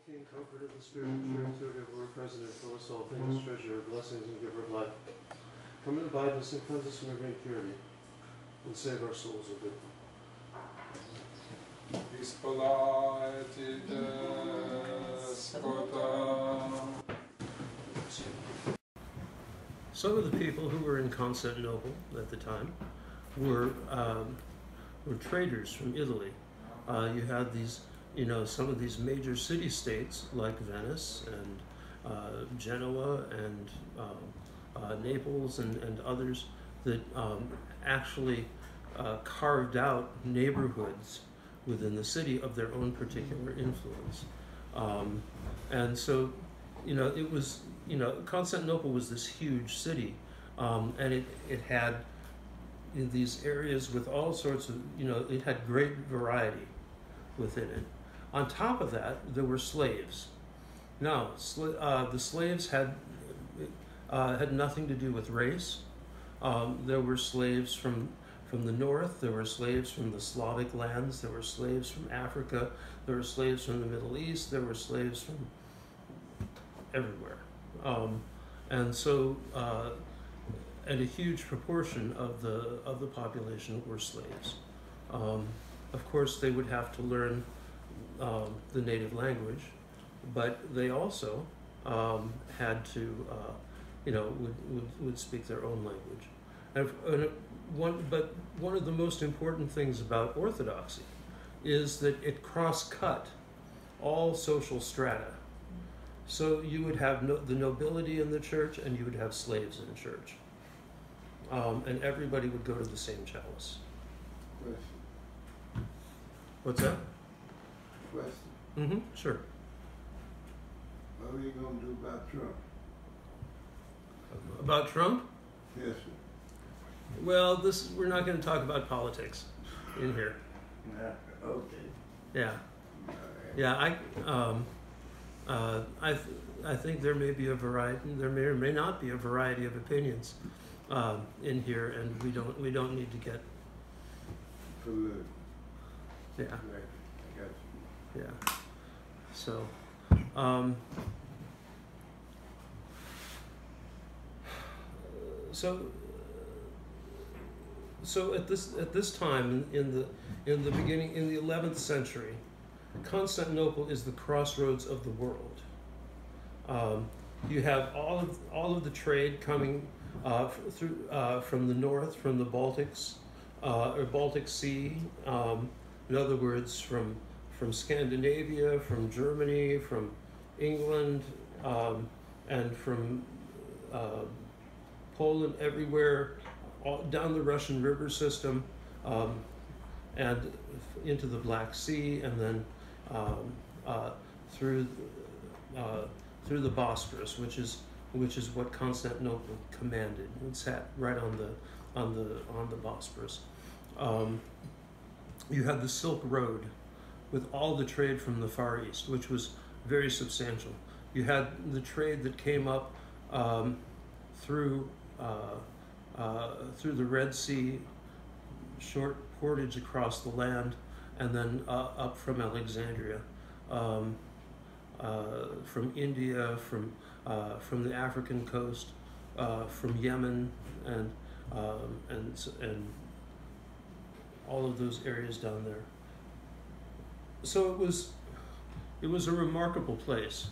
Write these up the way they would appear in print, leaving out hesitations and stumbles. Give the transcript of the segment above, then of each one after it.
King, comfort of the Spirit, true to Lord, President, full of soul, things, treasure, blessings, and giver of life. Come and abide us and cleanse us from every impurity, and save our souls, O good. Some of the people who were in Constantinople at the time were traders from Italy. You had these, some of these major city-states like Venice and Genoa and Naples and others that actually carved out neighborhoods within the city of their own particular influence. And so, it was, Constantinople was this huge city, and it had these areas with all sorts of, it had great variety within it. On top of that, there were slaves. Now, the slaves had nothing to do with race. There were slaves from the north, there were slaves from the Slavic lands, there were slaves from Africa, there were slaves from the Middle East, there were slaves from everywhere. And so, and a huge proportion of the population were slaves. Of course, they would have to learn the native language, but they also had to, would speak their own language. But one of the most important things about Orthodoxy is that it cross-cut all social strata. So you would have the nobility in the church, and you would have slaves in the church. And everybody would go to the same chalice. Question. What's that? Question. Mm-hmm, sure. What are you going to do about Trump? About Trump? Yes, sir. Well, we're not going to talk about politics in here. Okay. Yeah. All right. Yeah, I think there may be a variety, there may or may not be a variety of opinions in here, and we don't need to get. Absolutely. Yeah. I got you. Yeah. So. So at this time in the beginning, in the 11th century, Constantinople is the crossroads of the world. You have all of the trade coming through from the north, from the Baltics or Baltic Sea. In other words, from Scandinavia, from Germany, from England, and from Poland, everywhere, down the Russian river system, and into the Black Sea, and then through the Bosporus, which is what Constantinople commanded. It sat right on the Bosporus. You had the Silk Road, with all the trade from the Far East, which was very substantial. You had the trade that came up through the Red Sea, short portage across the land, and then up from Alexandria, from India, from the African coast, from Yemen, and all of those areas down there. So it was a remarkable place.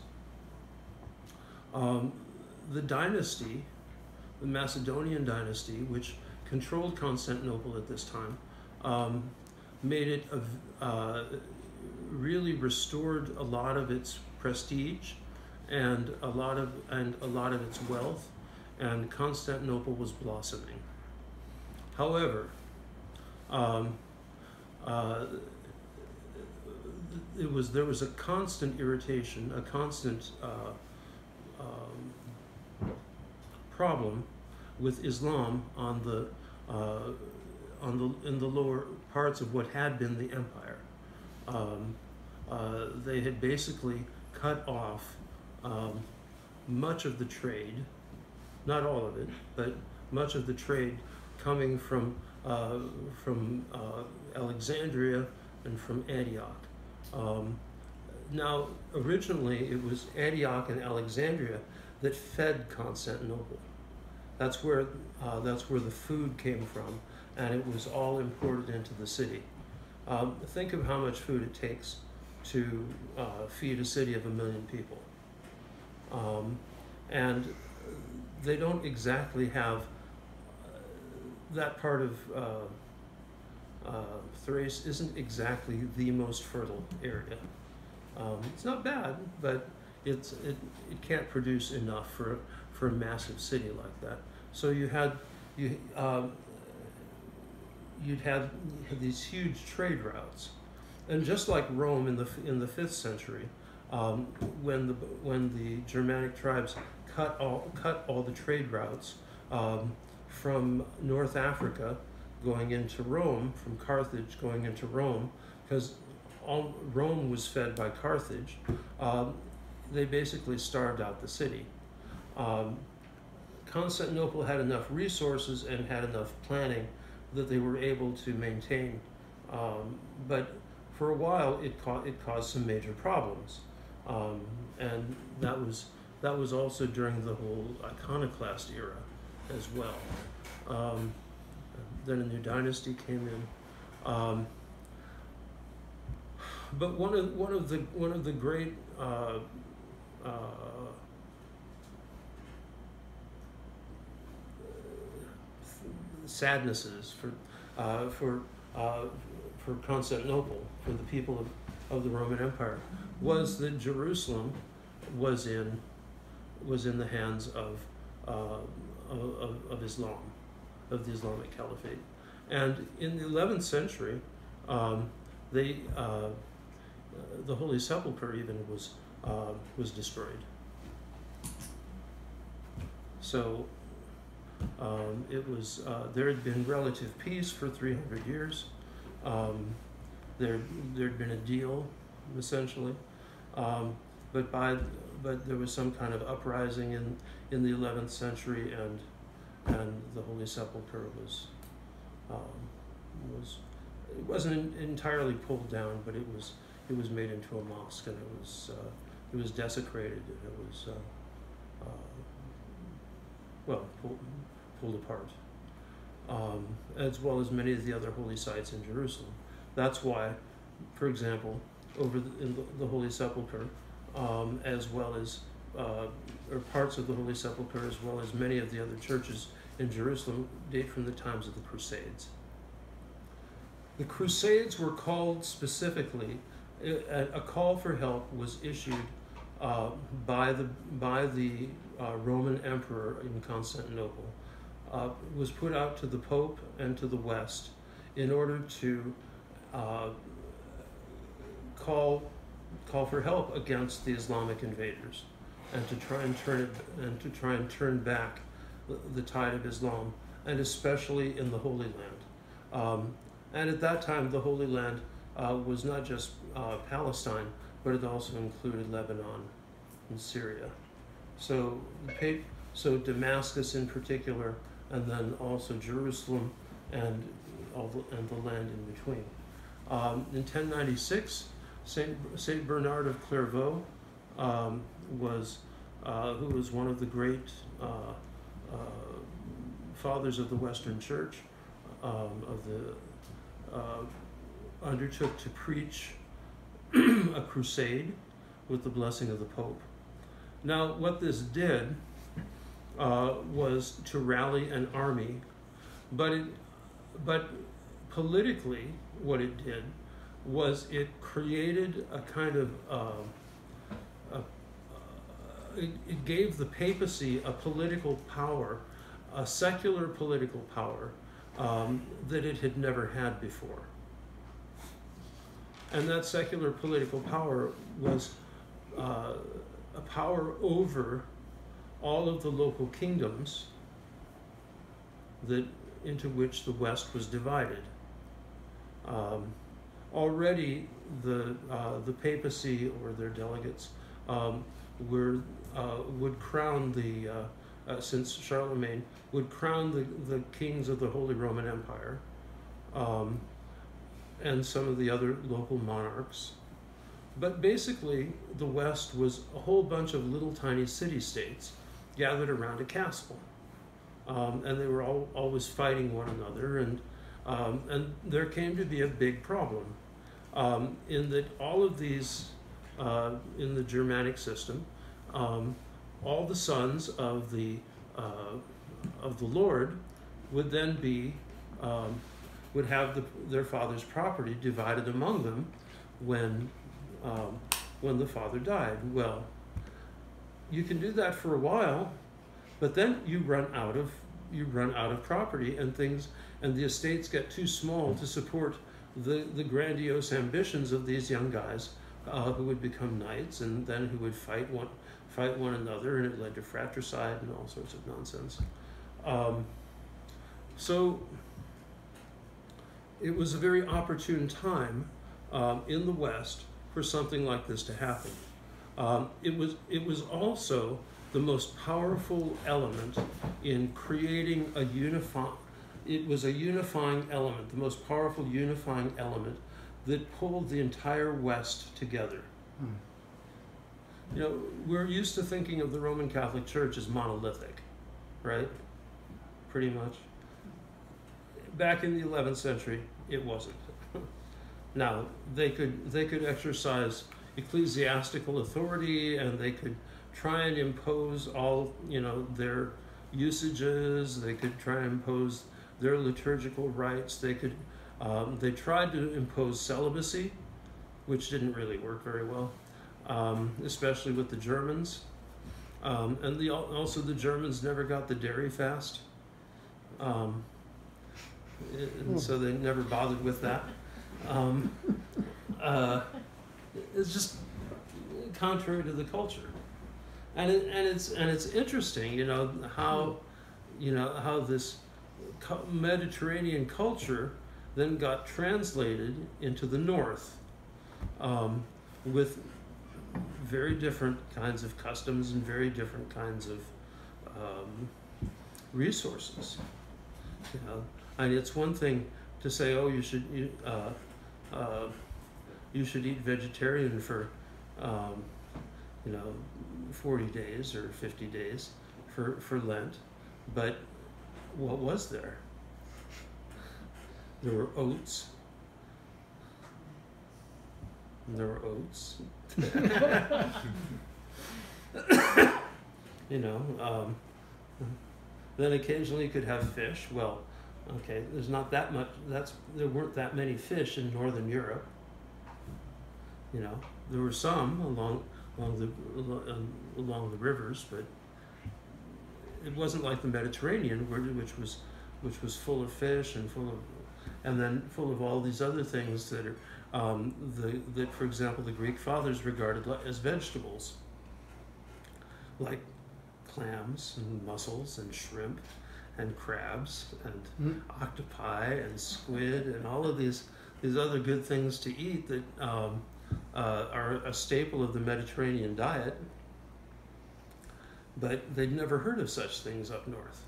The dynasty, the Macedonian dynasty, which controlled Constantinople at this time, made it really restored a lot of its prestige and a lot of its wealth, and Constantinople was blossoming. However, there was a constant irritation, a constant problem with Islam in the lower parts of what had been the empire. They had basically cut off much of the trade, not all of it, but much of the trade coming from Alexandria and from Antioch. now, originally, it was Antioch and Alexandria that fed Constantinople. That's where the food came from, and it was all imported into the city. Think of how much food it takes to feed a city of 1 million people. And they don't exactly have that part of Thrace isn't exactly the most fertile area. It's not bad, but it can't produce enough for a massive city like that. So you'd have these huge trade routes, and just like Rome in the 5th century, when the Germanic tribes cut all the trade routes from North Africa going into Rome, from Carthage going into Rome, because Rome was fed by Carthage, they basically starved out the city. Constantinople had enough resources and had enough planning that they were able to maintain, but for a while it caused some major problems, and that was also during the whole iconoclast era as well. Then a new dynasty came in, but one of the great sadnesses for Constantinople, for the people of the Roman Empire, was that Jerusalem was in the hands of Islam, of the Islamic Caliphate. And in the 11th century, the Holy Sepulchre even was destroyed. So it was there had been relative peace for 300 years. There'd been a deal, essentially, but there was some kind of uprising in the 11th century, and the Holy Sepulchre it wasn't entirely pulled down, but it was made into a mosque, and it was desecrated, and it was pulled apart, as well as many of the other holy sites in Jerusalem. That's why, for example, in the Holy Sepulchre, as well as or parts of the Holy Sepulchre, as well as many of the other churches in Jerusalem, date from the times of the Crusades. The Crusades were called specifically, a call for help was issued by the Roman Emperor in Constantinople, was put out to the Pope and to the West in order to call for help against the Islamic invaders, and to try and turn back the tide of Islam, and especially in the Holy Land. And at that time, the Holy Land was not just Palestine, but it also included Lebanon and Syria. So Damascus in particular, and then also Jerusalem and the land in between. In 1096, Saint Bernard of Clairvaux who was one of the great fathers of the Western Church, undertook to preach a crusade with the blessing of the Pope. Now, what this did was to rally an army, but politically, what it did was it created a kind of it gave the papacy a political power, a secular political power that it had never had before. And that secular political power was a power over all of the local kingdoms into which the West was divided. Already the papacy, or their delegates, would crown since Charlemagne, would crown the kings of the Holy Roman Empire, and some of the other local monarchs. But basically, the West was a whole bunch of little tiny city-states gathered around a castle. And they were always fighting one another, and there came to be a big problem in that all of these, in the Germanic system, all the sons of the Lord would then be would have their father's property divided among them when the father died. Well, you can do that for a while, but then you run out of property, and the estates get too small to support the grandiose ambitions of these young guys who would become knights, and then who would fight one another, and it led to fratricide and all sorts of nonsense. So it was a very opportune time in the West for something like this to happen. It was also the most powerful element in creating it was a unifying element, the most powerful unifying element that pulled the entire West together. You know, we're used to thinking of the Roman Catholic Church as monolithic, right? Pretty much. Back in the 11th century, it wasn't. Now, they could exercise ecclesiastical authority, and they could try and impose all, their usages. They could try and impose their liturgical rites. They tried to impose celibacy, which didn't really work very well, especially with the Germans. And also the Germans never got the dairy fast. And so they never bothered with that. It's just contrary to the culture, and it's interesting, how this Mediterranean culture then got translated into the North, with very different kinds of customs and very different kinds of resources. And it's one thing to say, oh, you should eat vegetarian for 40 days or 50 days for Lent, but what was there? There were oats. And there were oats. Then occasionally you could have fish. Well, okay, there's not that much. There weren't that many fish in Northern Europe. There were some along the rivers, but it wasn't like the Mediterranean, which was full of fish and full of all these other things that are that, for example, the Greek fathers regarded as vegetables, like clams and mussels and shrimp and crabs and octopi and squid and all of these other good things to eat that are a staple of the Mediterranean diet, but they'd never heard of such things up north.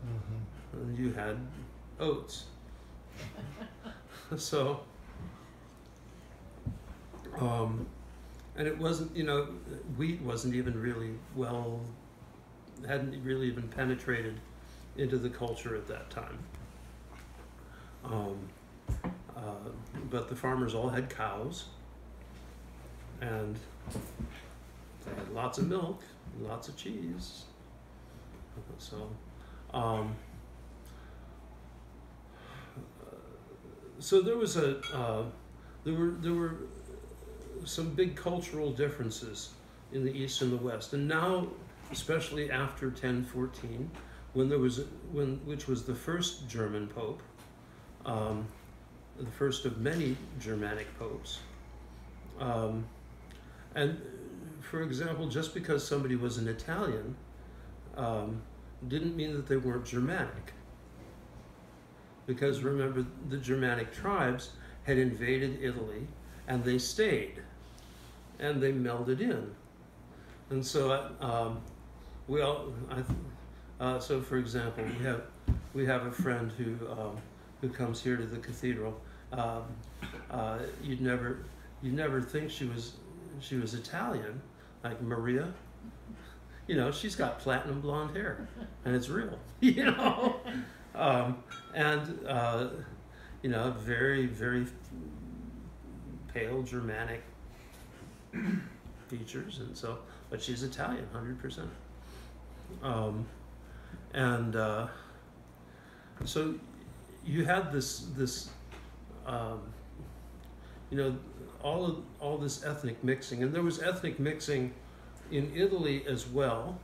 Mm-hmm. And you had oats. So, and it wasn't, wheat wasn't even really hadn't really even penetrated into the culture at that time. But the farmers all had cows, and they had lots of milk, lots of cheese. So, so there was there were some big cultural differences in the East and the West, and now, especially after 1014, which was the first German pope, the first of many Germanic popes. And for example, just because somebody was an Italian didn't mean that they weren't Germanic. Because remember, the Germanic tribes had invaded Italy, and they stayed, and they melded in. And so so for example, we have a friend who comes here to the cathedral. You'd never think she she was Italian, like Maria. You know, she's got platinum blonde hair, and it's real. You know, you know, very, very pale Germanic features, and so, but she's Italian, 100%. So you had this you know, all this ethnic mixing, and there was ethnic mixing in Italy as well,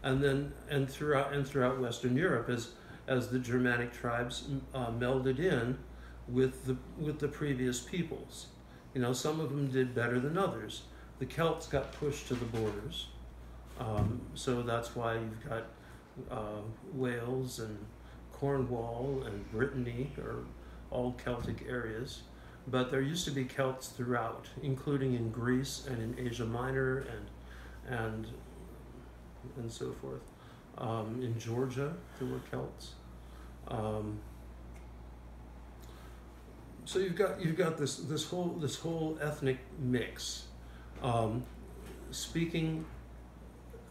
and throughout Western Europe as the Germanic tribes melded in with the previous peoples. You know, some of them did better than others. The Celts got pushed to the borders, so that's why you've got Wales and Cornwall and Brittany are all Celtic areas. But there used to be Celts throughout, including in Greece and in Asia Minor and so forth. In Georgia, there were Celts. So you've got this whole ethnic mix. Speaking,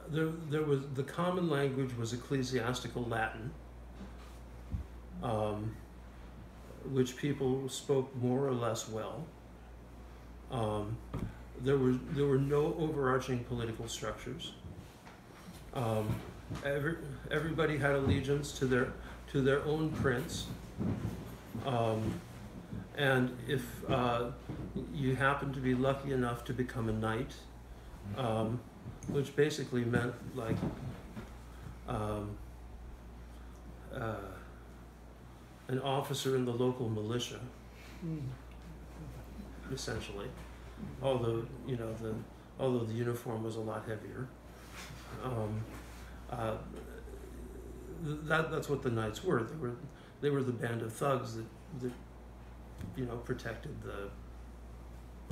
there was the common language was Ecclesiastical Latin, which people spoke more or less well. There were no overarching political structures. Everybody had allegiance to their own prince, and if you happened to be lucky enough to become a knight, which basically meant like an officer in the local militia, essentially. Although the uniform was a lot heavier. That's what the knights were. They were the band of thugs that you know, protected the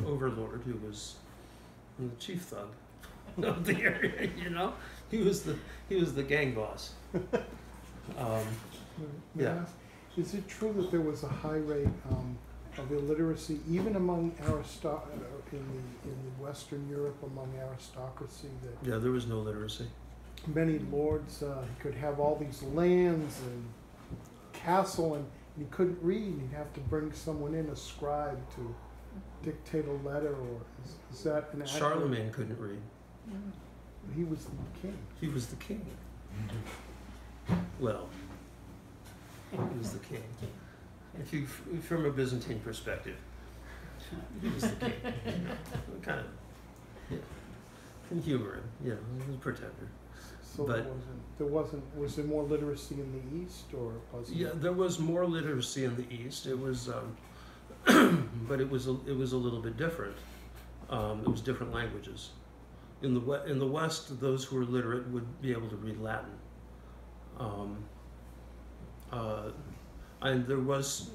overlord, who was the chief thug of the area. You know, he was the gang boss. Yeah. Is it true that there was a high rate of illiteracy, even among in the Western Europe, among aristocracy? That Yeah, there was no literacy. many lords could have all these lands and castle, and he couldn't read. He'd have to bring someone in, a scribe, to dictate a letter. Or is that an accurate? Charlemagne couldn't read. He was the king. He was the king. Well, he was the king. If you, from a Byzantine perspective, he was the king. You know, kind of, yeah. Can humor him. You know, he was a pretender. So But- was there more literacy in the East, or was it? Yeah, there was more literacy in the East. It was, but it was a little bit different. It was different languages. In the West, those who were literate would be able to read Latin. And there was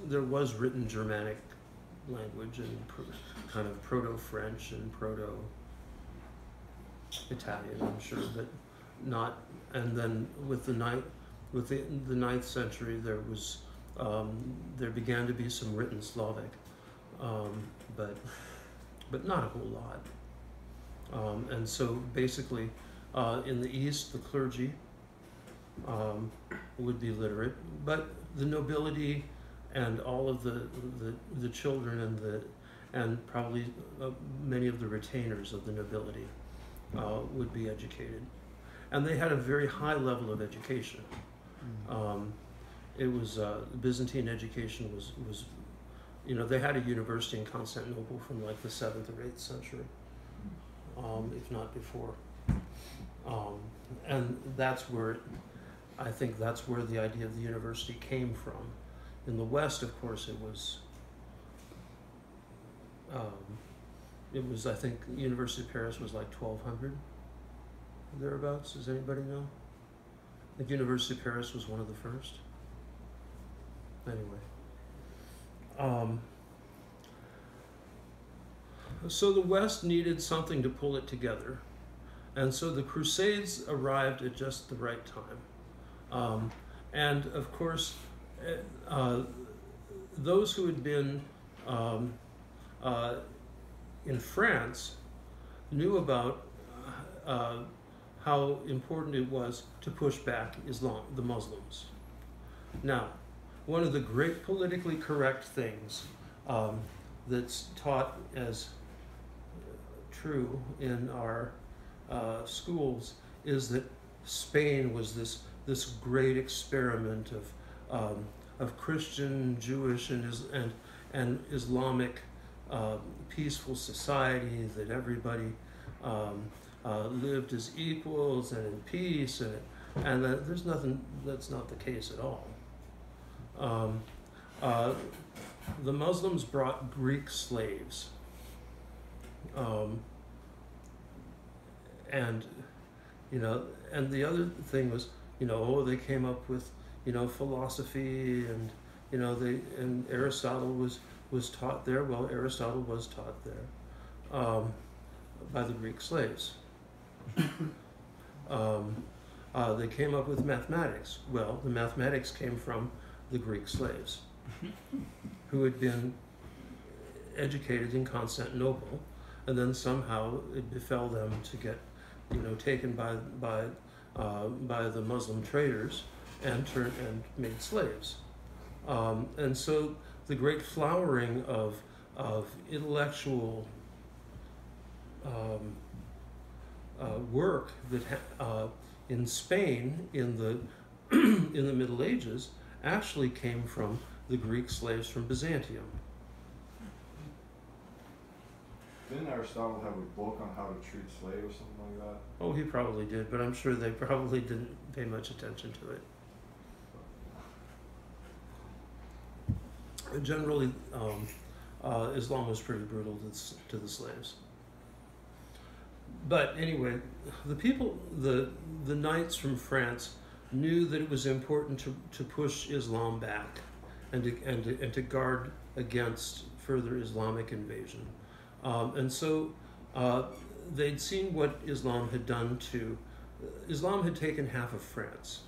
written Germanic language and kind of Proto-French and Proto-Italian, I'm sure, but not. And then with the 9th century, there began to be some written Slavic, but not a whole lot. And so basically, in the East, the clergy would be literate, but the nobility and all of the children and probably many of the retainers of the nobility would be educated, and they had a very high level of education. It was Byzantine education was you know, they had a university in Constantinople from like the 7th or 8th century, if not before, and that's where I think that's where the idea of the university came from. In the West, of course, it was I think University of Paris was like 1200 thereabouts. Does anybody know? I think University of Paris was one of the first. Anyway, so the West needed something to pull it together, and so the Crusades arrived at just the right time. And of course, those who had been in France knew about how important it was to push back Islam, the Muslims. Now, one of the great politically correct things that's taught as true in our schools is that Spain was this great experiment of Christian, Jewish, and Islamic peaceful society, that everybody lived as equals and in peace, and that there's nothing, that's not the case at all. The Muslims brought Greek slaves, and and the other thing was, they came up with philosophy, and and Aristotle was taught there. Well, Aristotle was taught there by the Greek slaves. They came up with mathematics. Well, the mathematics came from the Greek slaves who had been educated in Constantinople, and then somehow it befell them to get taken by the Muslim traders and made slaves. And so the great flowering of intellectual work that in Spain in the in the Middle Ages actually came from the Greek slaves from Byzantium. Didn't Aristotle have a book on how to treat slaves or something like that? Oh, he probably did, but I'm sure they probably didn't pay much attention to it. Generally, Islam was pretty brutal to the slaves. But anyway, the people, the knights from France knew that it was important to push Islam back and to guard against further Islamic invasion. And so they'd seen what Islam had done to, Islam had taken half of France,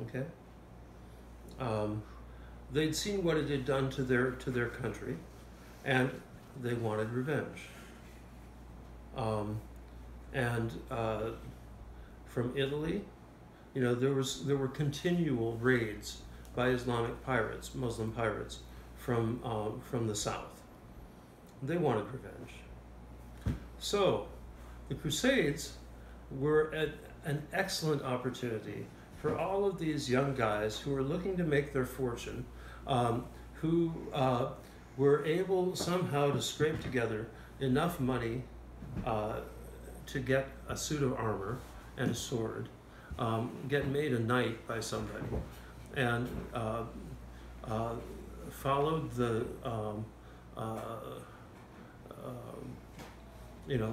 okay? They'd seen what it had done to their country, and they wanted revenge. From Italy, there were continual raids by Islamic pirates, Muslim pirates, from the south. They wanted revenge. So the Crusades were an excellent opportunity for all of these young guys who were looking to make their fortune, who were able somehow to scrape together enough money to get a suit of armor and a sword, get made a knight by somebody, and followed the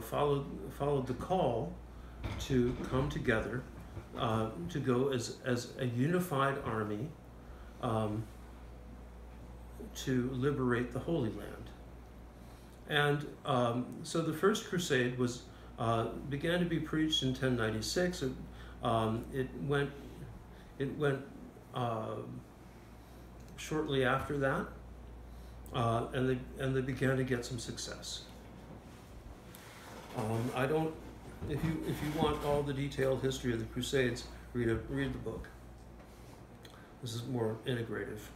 followed the call to come together, to go as a unified army to liberate the Holy Land. And so the First Crusade began to be preached in 1096. It went shortly after that, and they began to get some success. If you want all the detailed history of the Crusades, read the book. This is more integrative.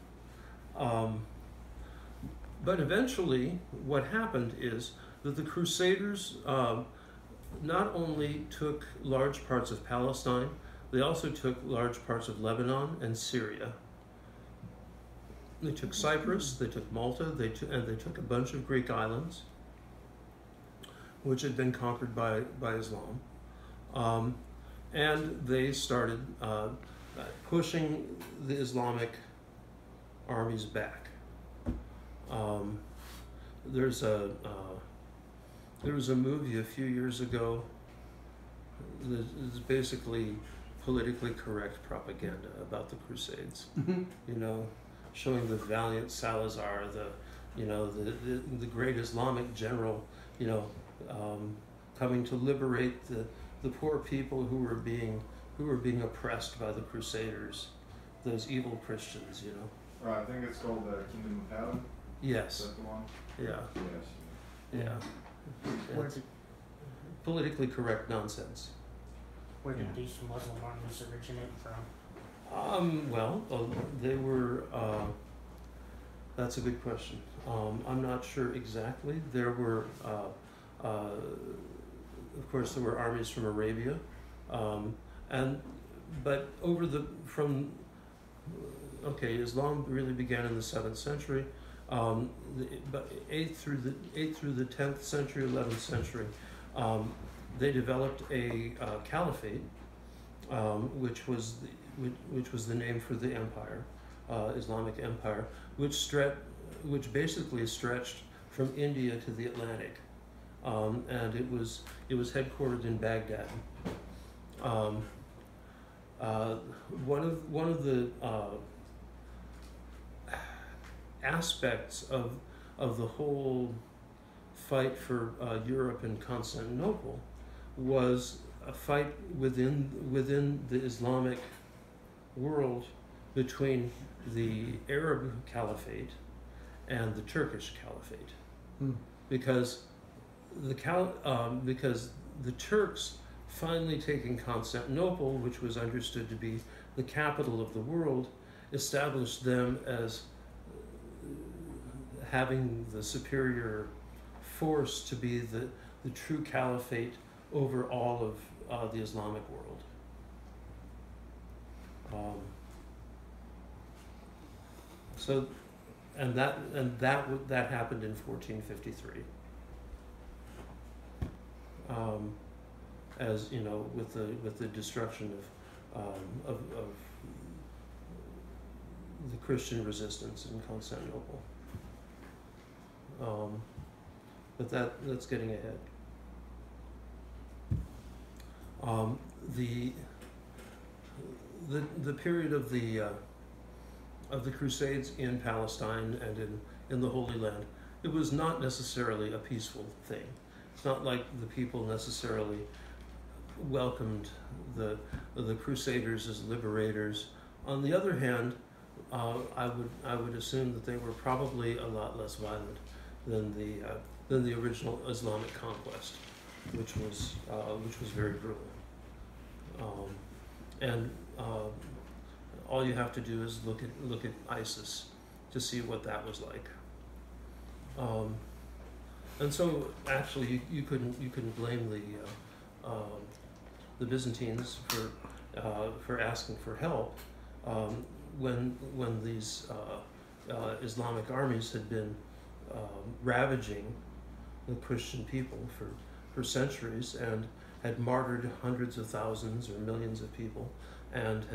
But eventually, what happened is that the Crusaders not only took large parts of Palestine, they also took large parts of Lebanon and Syria. They took Cyprus, they took Malta, and they took a bunch of Greek islands, which had been conquered by Islam. And they started pushing the Islamic armies back. There was a movie a few years ago that is basically politically correct propaganda about the Crusades. Showing the valiant Salazar, the great Islamic general, coming to liberate the poor people who were being oppressed by the Crusaders, those evil Christians, Right, I think it's called the Kingdom of Heaven. Yes. Is that the one? Yeah. Yes. Yeah. Where It's did, politically correct nonsense. where did Yeah. these Muslim armies originate from? Well, they were, that's a good question. I'm not sure exactly. There were, of course, there were armies from Arabia, but Islam really began in the 7th century, but 8th through the 10th century, 11th century, they developed a caliphate, which was the name for the empire, Islamic Empire, which basically stretched from India to the Atlantic, and it was headquartered in Baghdad. One of the aspects of the whole fight for Europe and Constantinople was a fight within the Islamic world between the Arab Caliphate and the Turkish Caliphate, because the Turks finally taking Constantinople, which was understood to be the capital of the world, established them as having the superior force to be the true caliphate over all of the Islamic world. That happened in 1453. As you know, with the destruction of the Christian resistance in Constantinople. But that's getting ahead. The period of the Crusades in Palestine and in the Holy Land, it was not necessarily a peaceful thing. It's not like the people necessarily welcomed the Crusaders as liberators. On the other hand, I would assume that they were probably a lot less violent than the original Islamic conquest, which was very brutal. All you have to do is look at ISIS to see what that was like. And so actually you couldn't blame the Byzantines for asking for help when these Islamic armies had been ravaging the Christian people for centuries and had martyred hundreds of thousands or millions of people and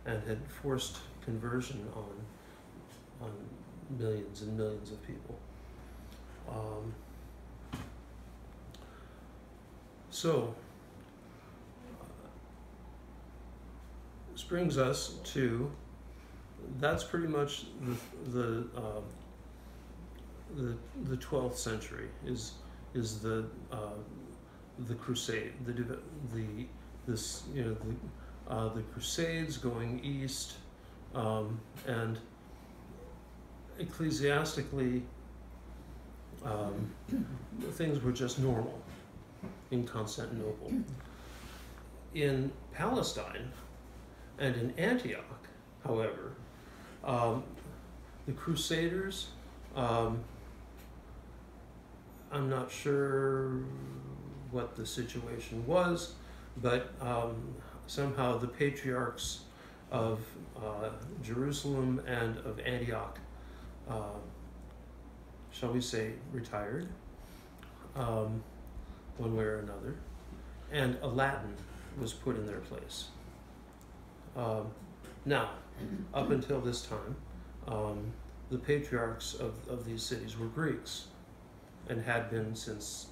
had forced conversion on millions and millions of people. This brings us to, that's pretty much the 12th century is the Crusade, the Crusades going east, and ecclesiastically things were just normal in Constantinople. In Palestine and in Antioch, however, the Crusaders, I'm not sure what the situation was, but somehow the patriarchs of Jerusalem and of Antioch, shall we say, retired, one way or another, and a Latin was put in their place. Now, up until this time, the patriarchs of these cities were Greeks, and had been since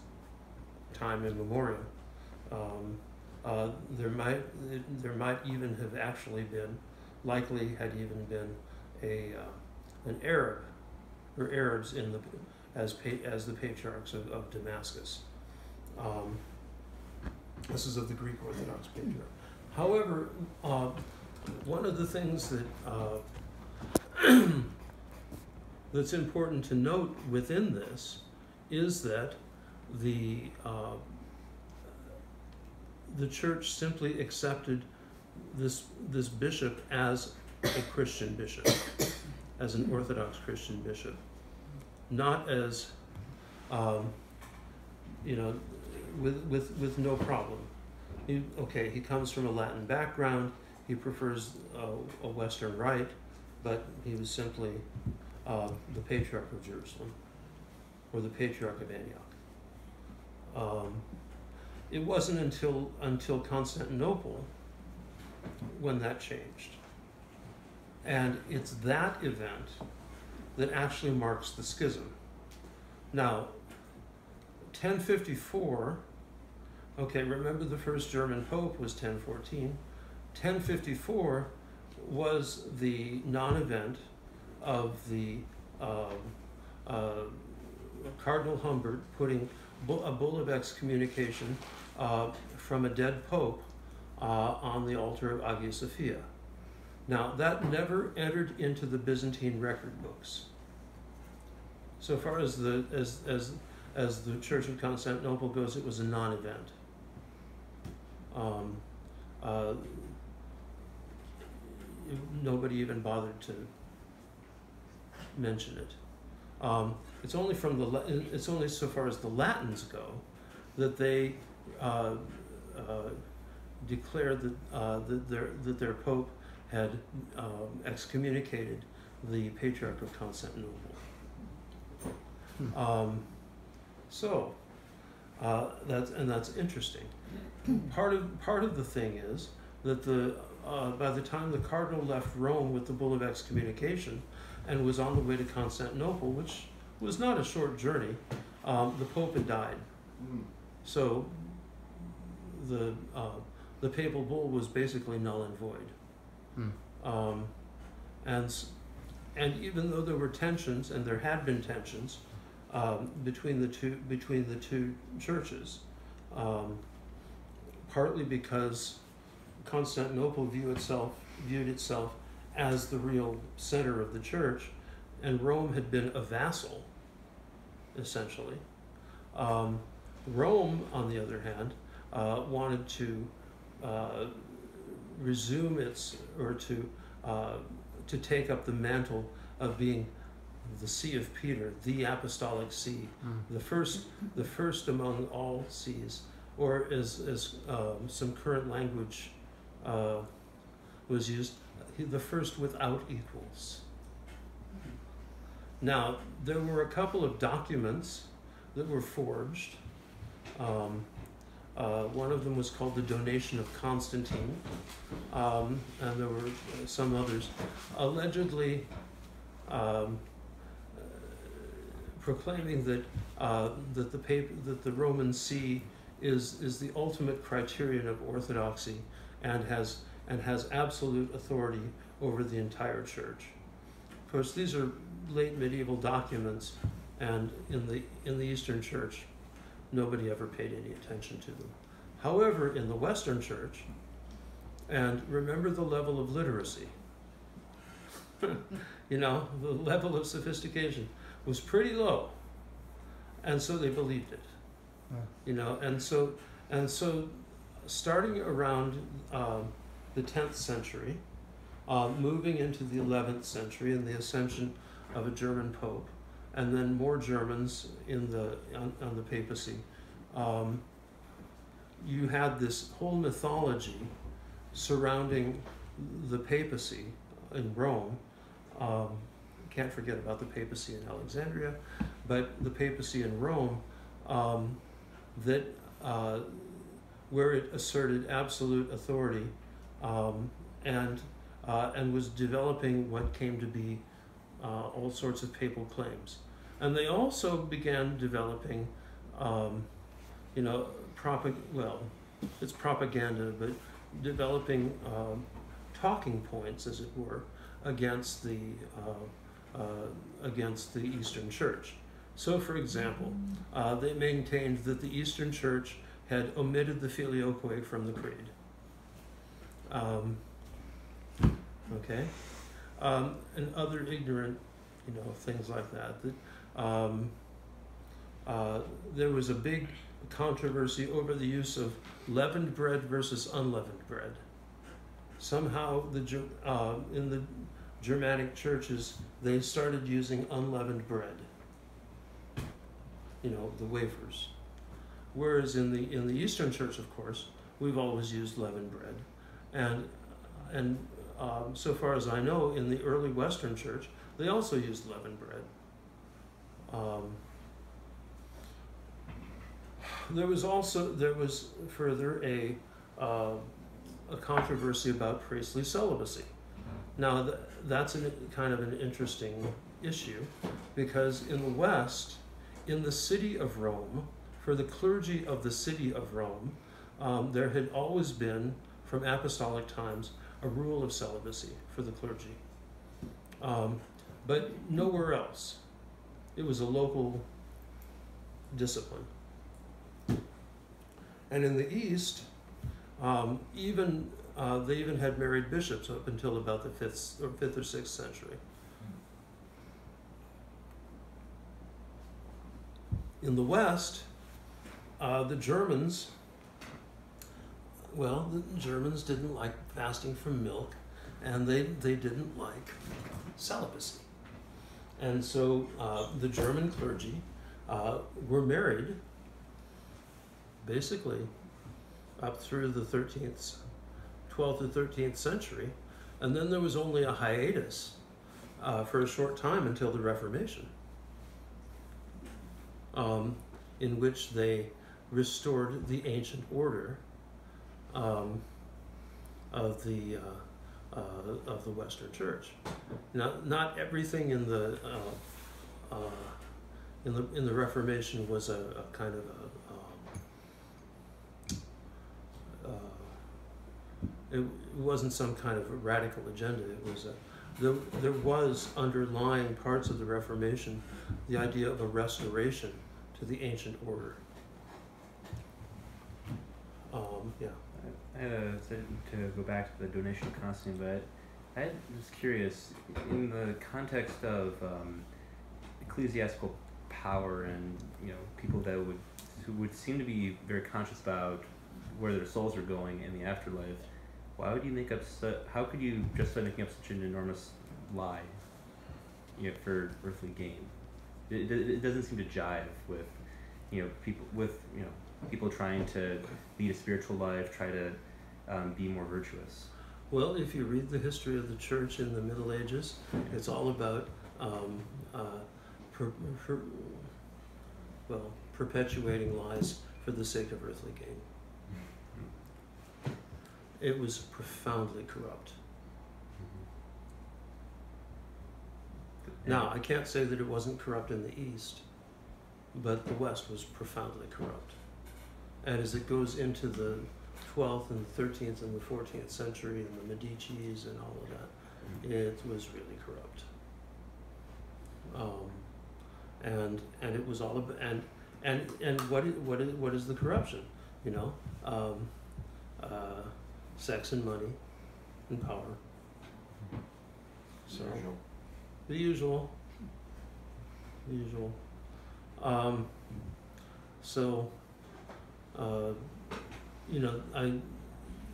time immemorial. There might even have actually been, likely had even been an Arab or Arabs as the patriarchs of Damascus. This is of the Greek Orthodox patriarch. However, one of the things that that's important to note within this is that the church simply accepted this bishop as a Christian bishop, as an Orthodox Christian bishop, not as with no problem. He comes from a Latin background. He prefers a Western rite, but he was simply the Patriarch of Jerusalem or the Patriarch of Antioch. It wasn't until Constantinople when that changed. And it's that event that actually marks the schism. Now, 1054, remember the first German Pope was 1014. 1054 was the non-event of the Cardinal Humbert putting a bull of excommunication from a dead pope on the altar of Hagia Sophia. Now, that never entered into the Byzantine record books. So far as the Church of Constantinople goes, it was a non-event. Nobody even bothered to mention it. It's only so far as the Latins go that they declared that their pope had excommunicated the Patriarch of Constantinople. That's interesting. Part of the thing is that by the time the cardinal left Rome with the bull of excommunication and was on the way to Constantinople, which was not a short journey, the Pope had died. So the papal bull was basically null and void. And even though there were tensions, and there had been tensions between the two churches, partly because Constantinople viewed itself as the real center of the church, and Rome had been a vassal, essentially. Rome, on the other hand, wanted to resume to take up the mantle of being the See of Peter, the Apostolic See, the first among all sees, or as some current language was used, the first without equals. Now, there were a couple of documents that were forged. One of them was called the Donation of Constantine, and there were some others, allegedly proclaiming that the Roman See is the ultimate criterion of orthodoxy and has absolute authority over the entire church. Of course, these are late medieval documents, and in the Eastern Church, nobody ever paid any attention to them. However, in the Western Church, and remember the level of literacy, the level of sophistication was pretty low, and so they believed it. And so starting around the 10th century, moving into the 11th century and the ascension of a German pope, and then more Germans on the papacy, you had this whole mythology surrounding the papacy in Rome. Can't forget about the papacy in Alexandria, but the papacy in Rome, where it asserted absolute authority, and was developing what came to be all sorts of papal claims. And they also began developing, it's propaganda, but developing talking points, as it were, against the Eastern Church. So, for example, they maintained that the Eastern Church had omitted the Filioque from the Creed. And other ignorant, things like that. there was a big controversy over the use of leavened bread versus unleavened bread. Somehow, in the Germanic churches, they started using unleavened bread. You know, the wafers. Whereas in the Eastern Church, of course, we've always used leavened bread, and so far as I know, in the early Western Church, they also used leavened bread. There was further a controversy about priestly celibacy. Now that's kind of an interesting issue, because in the West, in the city of Rome, for the clergy of the city of Rome, there had always been, from apostolic times, a rule of celibacy for the clergy. But nowhere else. It was a local discipline. And in the East, they even had married bishops up until about the 5th or 6th century. In the West, the Germans didn't like fasting from milk, and they didn't like celibacy. And so the German clergy were married basically up through the 12th to 13th century, and then there was only a hiatus for a short time until the Reformation, in which they restored the ancient order of the Western Church. Now, not everything in the Reformation was a kind of it wasn't some kind of a radical agenda. It was there was underlying parts of the Reformation the idea of a restoration to the ancient order. Yeah. I had to go back to the donation of Constantine, but I was curious, in the context of ecclesiastical power and people that who would seem to be very conscious about where their souls are going in the afterlife, why would you how could you justify making up such an enormous lie, for earthly gain? It doesn't seem to jive with people trying to lead a spiritual life, try to be more virtuous. Well, if you read the history of the church in the Middle Ages, it's all about perpetuating lies for the sake of earthly gain. It was profoundly corrupt. Now, I can't say that it wasn't corrupt in the East, but the West was profoundly corrupt. And as it goes into the 12th and the 13th and the 14th century and the Medicis and all of that, it was really corrupt. And it was all about, and what is the corruption? Sex and money and power. So the usual.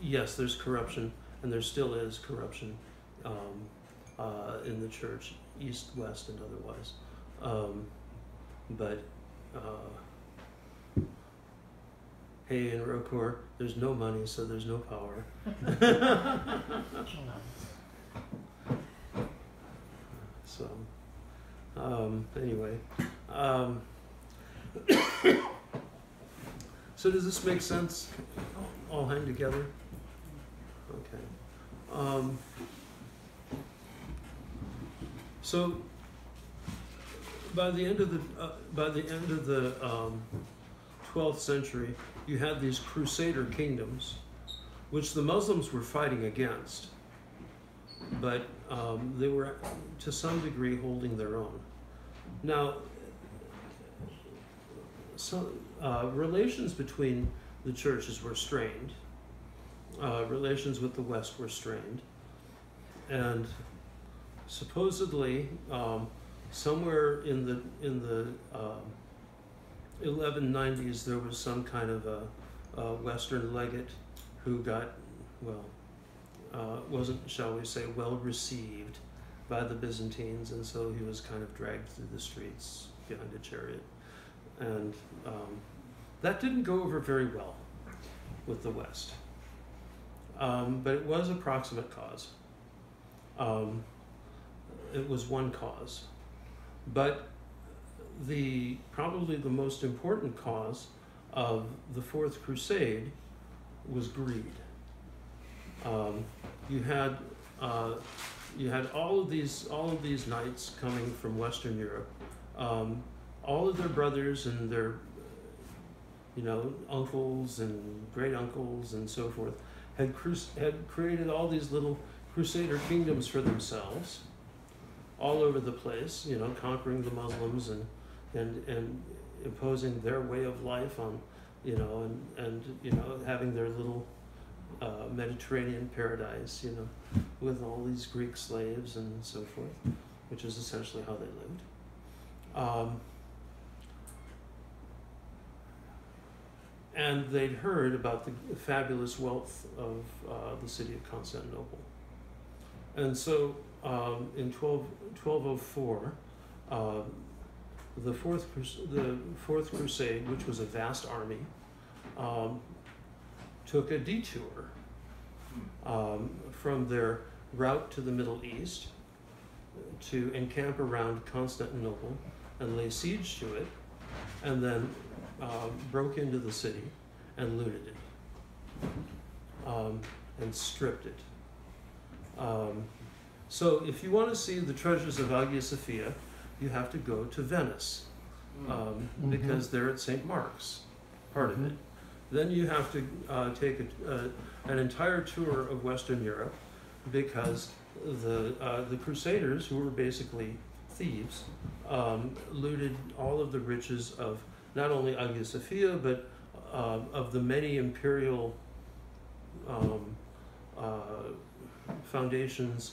Yes, there's corruption, and there still is corruption in the church, East, West, and otherwise. But hey, in Rocor, there's no money, so there's no power. So, anyway. So does this make sense? All hang together? Okay. So by the end of the 12th century, you had these Crusader kingdoms, which the Muslims were fighting against, but they were to some degree holding their own. Now, relations between the churches were strained. Relations with the West were strained, and supposedly somewhere in the 1190s, there was some kind of a Western legate who got, well, wasn't, shall we say, well received by the Byzantines, and so he was kind of dragged through the streets behind a chariot. And that didn't go over very well with the West. But it was a proximate cause. It was one cause. But probably the most important cause of the Fourth Crusade was greed. You had all of these knights coming from Western Europe. All of their brothers and their uncles and great uncles and so forth had created all these little Crusader kingdoms for themselves, all over the place. Conquering the Muslims and imposing their way of life on, and having their little Mediterranean paradise, with all these Greek slaves and so forth, which is essentially how they lived. And they'd heard about the fabulous wealth of the city of Constantinople. And so in 1204, the Fourth Crusade, which was a vast army, took a detour from their route to the Middle East to encamp around Constantinople and lay siege to it, and then broke into the city and looted it and stripped it. So if you want to see the treasures of Hagia Sophia, you have to go to Venice, because they're at St. Mark's, part of it. Then you have to take an entire tour of Western Europe, because the Crusaders, who were basically thieves, looted all of the riches of not only Hagia Sophia, but of the many imperial foundations,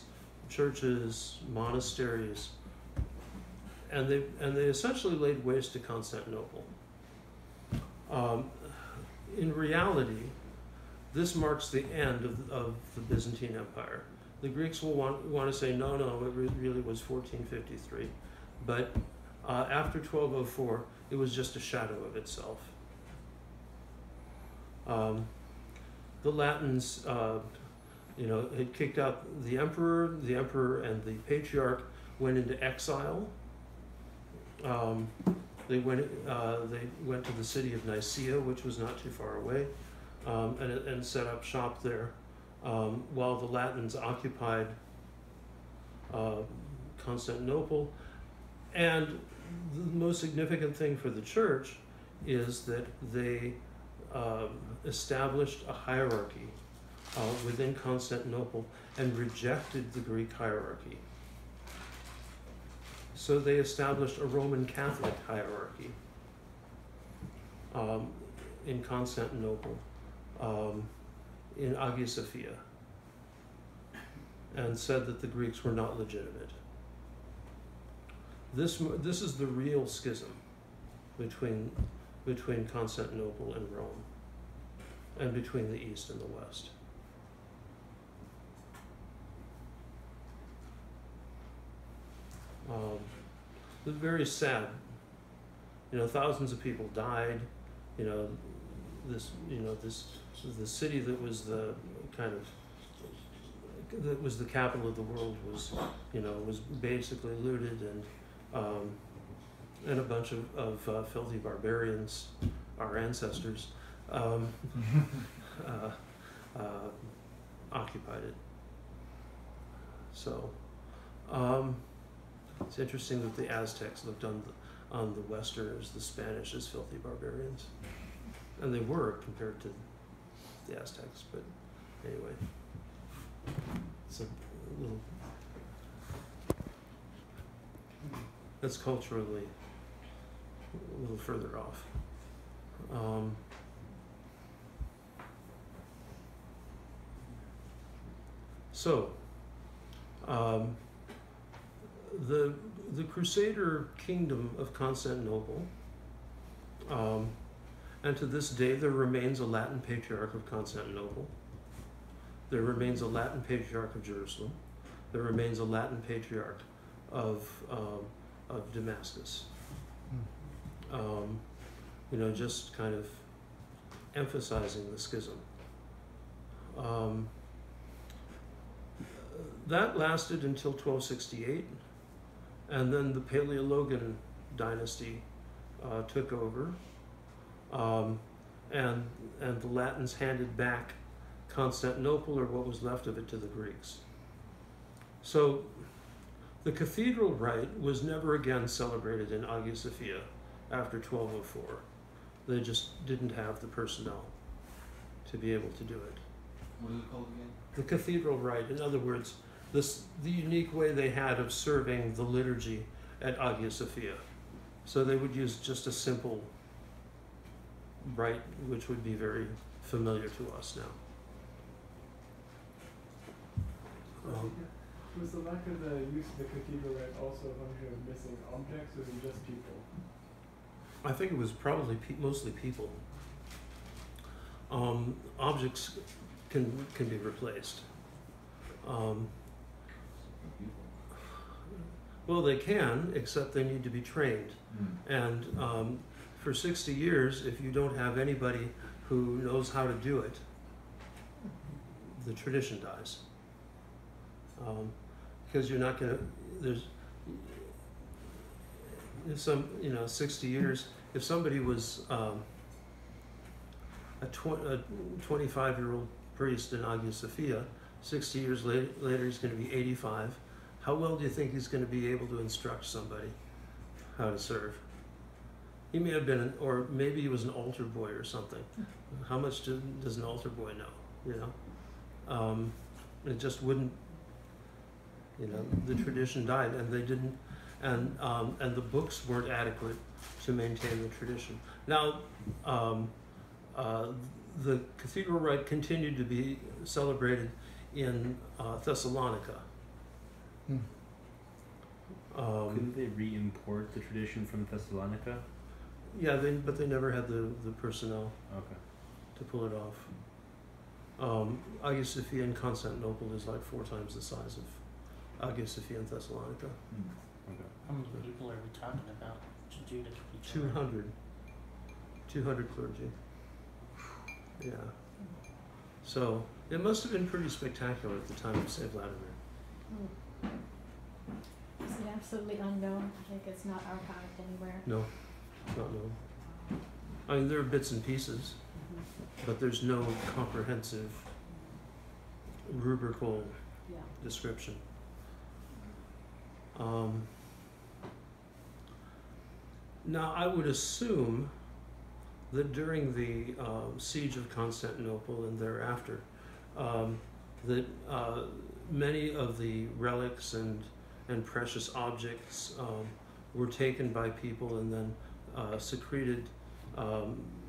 churches, monasteries, and they essentially laid waste to Constantinople. In reality, this marks the end of the Byzantine Empire. The Greeks will want to say, no, it really was 1453. But after 1204, it was just a shadow of itself. The Latins, had kicked out the emperor. The emperor and the patriarch went into exile. They went to the city of Nicaea, which was not too far away, and set up shop there, while the Latins occupied Constantinople. And the most significant thing for the church is that they established a hierarchy within Constantinople and rejected the Greek hierarchy. So they established a Roman Catholic hierarchy in Constantinople, in Hagia Sophia, and said that the Greeks were not legitimate. This is the real schism between Constantinople and Rome, and between the East and the West. It was very sad. Thousands of people died. The city that was the capital of the world was basically looted, and a bunch of filthy barbarians, our ancestors, occupied it. So. It's interesting that the Aztecs looked on the Westerners, the Spanish, as filthy barbarians. And they were compared to the Aztecs, but anyway. It's a little... That's culturally a little further off. The Crusader kingdom of Constantinople And to this day, there remains a Latin Patriarch of Constantinople. There remains a Latin Patriarch of Jerusalem. There remains a Latin Patriarch of Damascus. Just kind of emphasizing the schism. That lasted until 1268, and then the Paleologan dynasty took over, and the Latins handed back Constantinople, or what was left of it, to the Greeks. So the cathedral rite was never again celebrated in Hagia Sophia after 1204. They just didn't have the personnel to be able to do it. What is it called again? The cathedral rite, in other words, the unique way they had of serving the liturgy at Hagia Sophia. So they would use just a simple rite, which would be very familiar to us now. Was the lack of the use of the cathedral rite also a function of missing objects, or was it just people? I think it was probably mostly people. Objects can be replaced. Well, they can, except they need to be trained. And for 60 years, if you don't have anybody who knows how to do it, the tradition dies. Because you're not going to, if 60 years, if somebody was a 25-year-old priest in Hagia Sophia, 60 years later he's going to be 85. How well do you think he's going to be able to instruct somebody how to serve? He may have been, or maybe he was an altar boy or something. How much does an altar boy know? It just wouldn't. The tradition died, and they didn't, and the books weren't adequate to maintain the tradition. Now, the cathedral rite continued to be celebrated in Thessalonica. Couldn't they re-import the tradition from Thessalonica? Yeah, but they never had the personnel to pull it off. Hagia Sophia in Constantinople is like 4 times the size of Hagia Sophia in Thessalonica. How many people are we talking about to do the cathedral? 200 clergy. Yeah. So it must have been pretty spectacular at the time of St. Vladimir. Is it absolutely unknown? Like it's not archived anywhere? No, not known. I mean, there are bits and pieces, but there's no comprehensive rubrical description. Now, I would assume that during the siege of Constantinople and thereafter, that many of the relics and precious objects were taken by people and then secreted,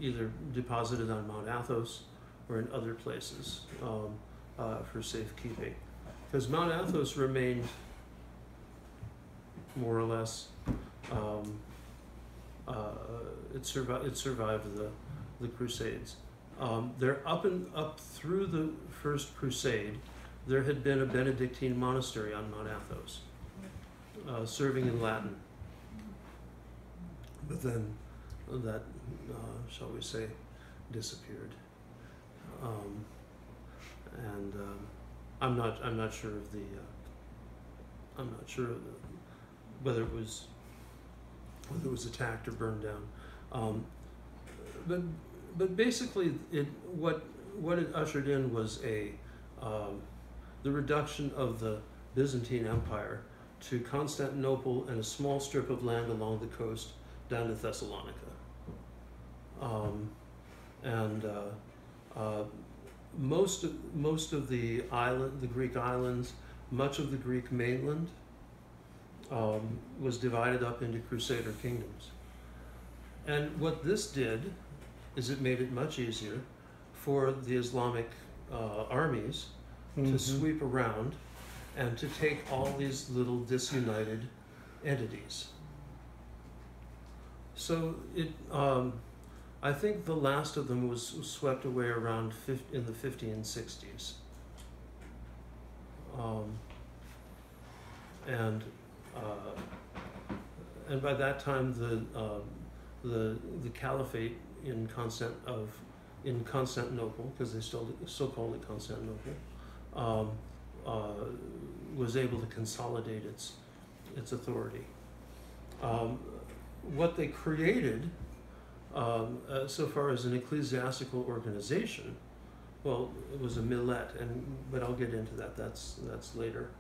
either deposited on Mount Athos or in other places for safekeeping. Because Mount Athos remained more or less, it survived the Crusades. There up through the First Crusade, there had been a Benedictine monastery on Mount Athos, serving in Latin. But then that, shall we say, disappeared. I'm not sure of the. I'm not sure of whether it was attacked or burned down. But basically, what it ushered in was the reduction of the Byzantine Empire to Constantinople and a small strip of land along the coast down to Thessalonica. Most of the Greek islands, much of the Greek mainland, was divided up into Crusader kingdoms. And what this did is it made it much easier for the Islamic armies to sweep around and to take all these little disunited entities. So I think the last of them was swept away around in the 1560s. And by that time, the caliphate in Constantinople, because they still called it Constantinople, was able to consolidate its authority. What they created, so far as an ecclesiastical organization, well, it was a millet, but I'll get into that. That's later.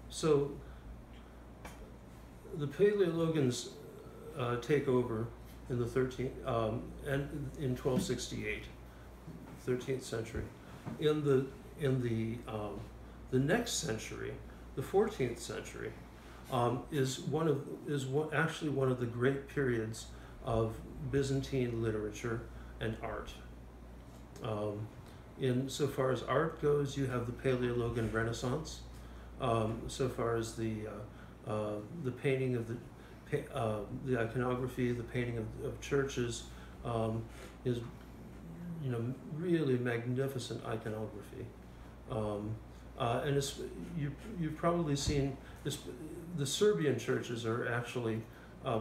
So the Paleologans take over in the 13th and in 1268, 13th century. In the next century, the 14th century, is actually one of the great periods of Byzantine literature and art. In so far as art goes, you have the Paleologan Renaissance. So far as the painting of the iconography, the painting of churches, is really magnificent iconography. And you've probably seen this. The Serbian churches are actually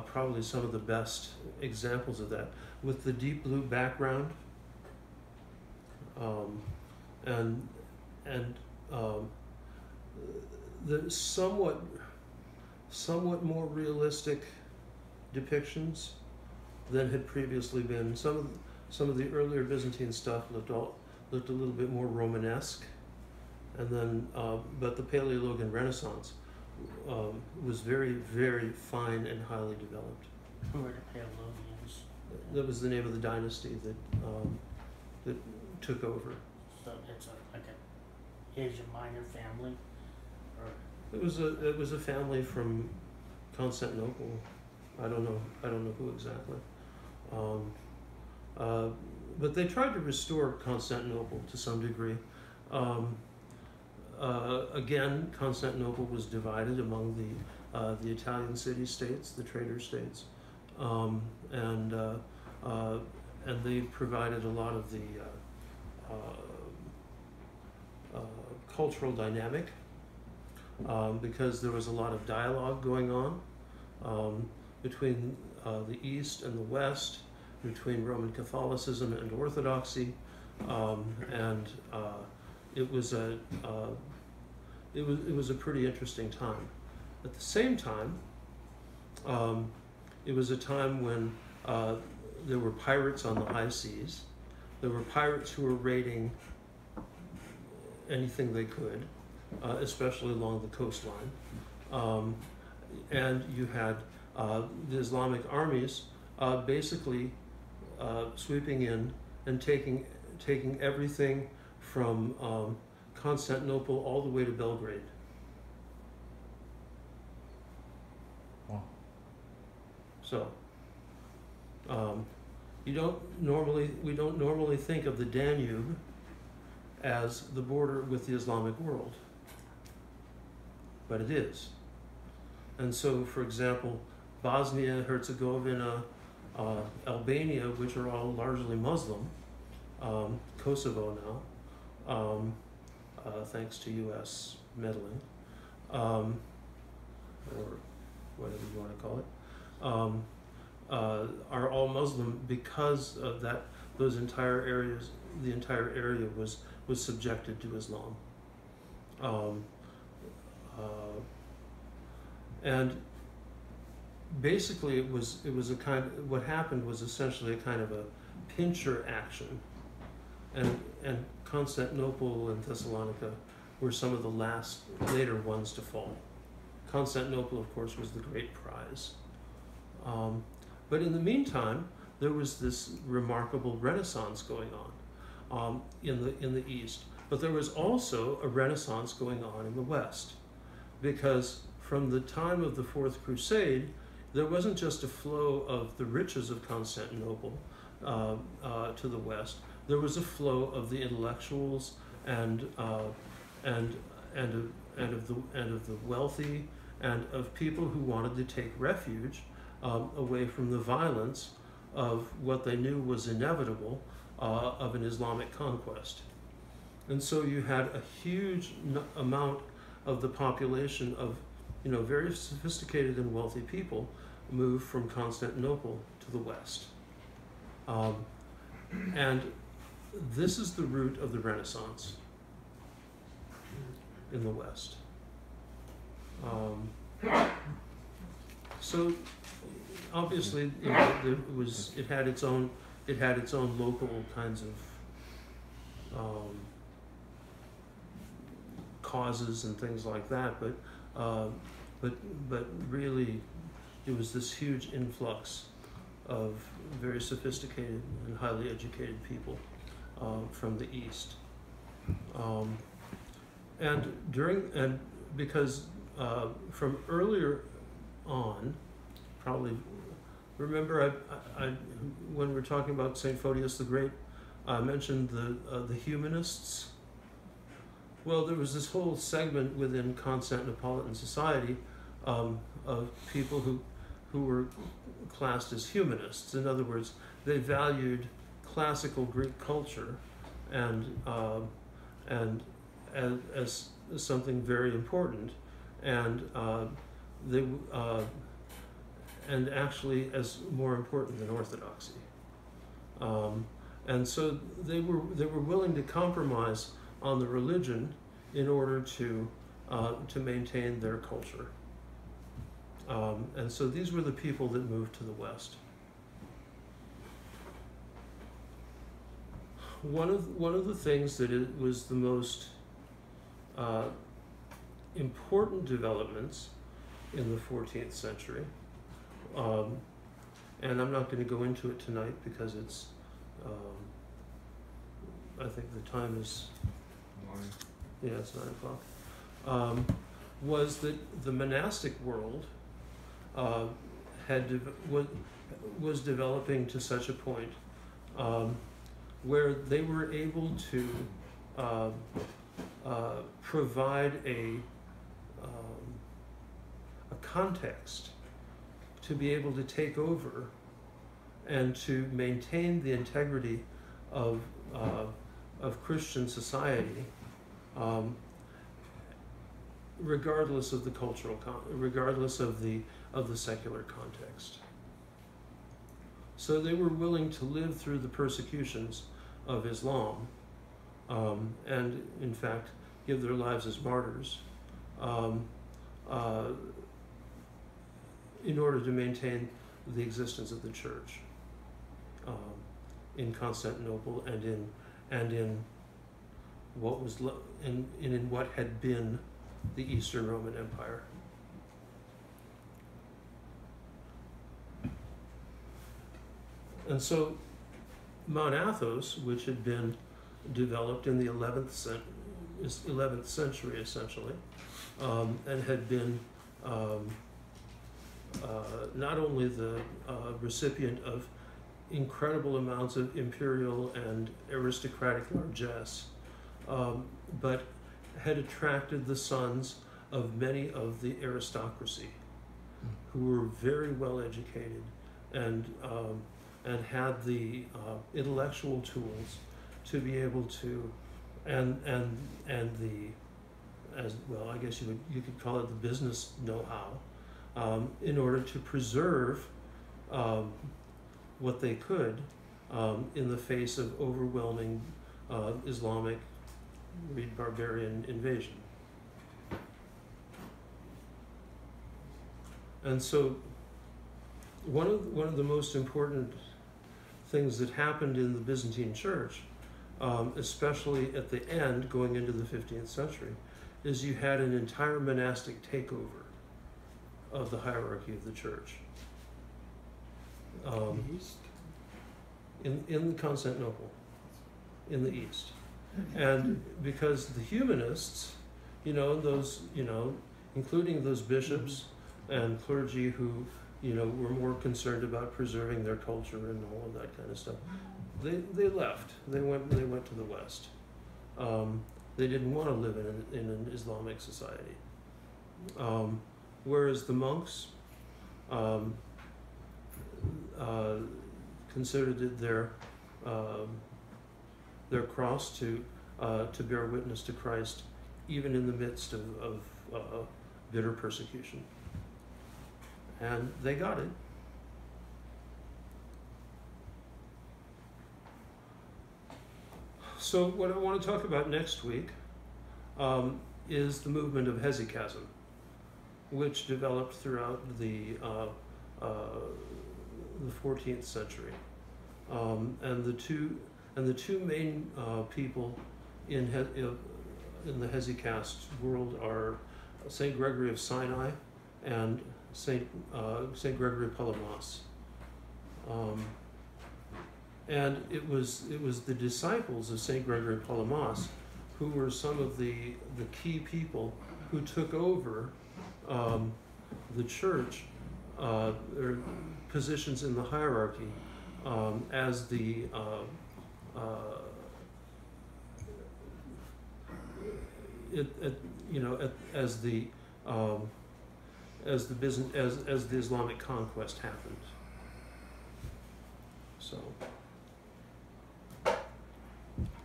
probably some of the best examples of that, with the deep blue background and the somewhat more realistic depictions than had previously been. Some of the earlier Byzantine stuff looked a little bit more Romanesque, and then but the Paleologan Renaissance was very, very fine and highly developed. Who were the Paleologians? That was the name of the dynasty that took over. So it's like a Asia Minor family, or It was a family from Constantinople. I don't know who exactly. But they tried to restore Constantinople to some degree. Again, Constantinople was divided among the Italian city-states, the trader states, and they provided a lot of the cultural dynamic, because there was a lot of dialogue going on between the East and the West, between Roman Catholicism and Orthodoxy, and it was a pretty interesting time. At the same time, it was a time when there were pirates on the high seas. There were pirates who were raiding anything they could, especially along the coastline. And you had the Islamic armies basically sweeping in and taking everything from Constantinople all the way to Belgrade. Wow. So we don't normally think of the Danube as the border with the Islamic world, but it is. And so, for example, Bosnia, Herzegovina, Albania, which are all largely Muslim, Kosovo now, thanks to U.S. meddling, or whatever you want to call it, are all Muslim because of that. Those entire areas, the entire area was subjected to Islam, and basically it was a kind. What happened was essentially a kind of a pincher action, and Constantinople and Thessalonica were some of the later ones to fall. Constantinople, of course, was the great prize. But in the meantime, there was this remarkable Renaissance going on in the East. But there was also a Renaissance going on in the West, because from the time of the Fourth Crusade, there wasn't just a flow of the riches of Constantinople to the West. There was a flow of the intellectuals and of the wealthy and of people who wanted to take refuge away from the violence of what they knew was inevitable of an Islamic conquest. And so you had a huge amount of the population of, very sophisticated and wealthy people move from Constantinople to the west. And this is the root of the Renaissance in the West. So obviously, it had its own local kinds of causes and things like that, but really, it was this huge influx of very sophisticated and highly educated people from the East, and because from earlier on, probably remember I when we're talking about Saint Photius the Great, I mentioned the humanists. Well, there was this whole segment within Constantinopolitan society of people who were classed as humanists. In other words, they valued classical Greek culture and as something very important, and actually as more important than orthodoxy. And so they were willing to compromise on the religion in order to maintain their culture. And so these were the people that moved to the West. One of the things that was the most important developments in the 14th century, and I'm not going to go into it tonight because it's, I think the time is, it's 9 o'clock, was that the monastic world was developing to such a point where they were able to provide a context to be able to take over and to maintain the integrity of Christian society, regardless of the cultural, regardless of the secular context. So they were willing to live through the persecutions of Islam, and in fact give their lives as martyrs, in order to maintain the existence of the church in Constantinople and in what was in what had been the Eastern Roman Empire. And so Mount Athos, which had been developed in the 11th century essentially, and had been not only the recipient of incredible amounts of imperial and aristocratic largesse, but had attracted the sons of many of the aristocracy, who were very well educated and had the intellectual tools to be able to, and the, as well, I guess you could call it the business know-how, in order to preserve what they could in the face of overwhelming Islamic, read barbarian invasion. And so one of the most important things that happened in the Byzantine Church, especially at the end going into the 15th century, is you had an entire monastic takeover of the hierarchy of the church. In Constantinople, in the East. And because the humanists, those, including those bishops and clergy who, were more concerned about preserving their culture and all of that kind of stuff, they left. They went to the West. They didn't want to live in an Islamic society. whereas the monks considered it their cross to bear witness to Christ, even in the midst of bitter persecution. And they got it. So what I want to talk about next week is the movement of hesychasm, which developed throughout the 14th century, and the two main people in the hesychast world are Saint Gregory of Sinai and Saint Gregory Palamas. And it was the disciples of Saint Gregory Palamas who were some of the key people who took over the church, or positions in the hierarchy, as the as the Islamic conquest happened. So,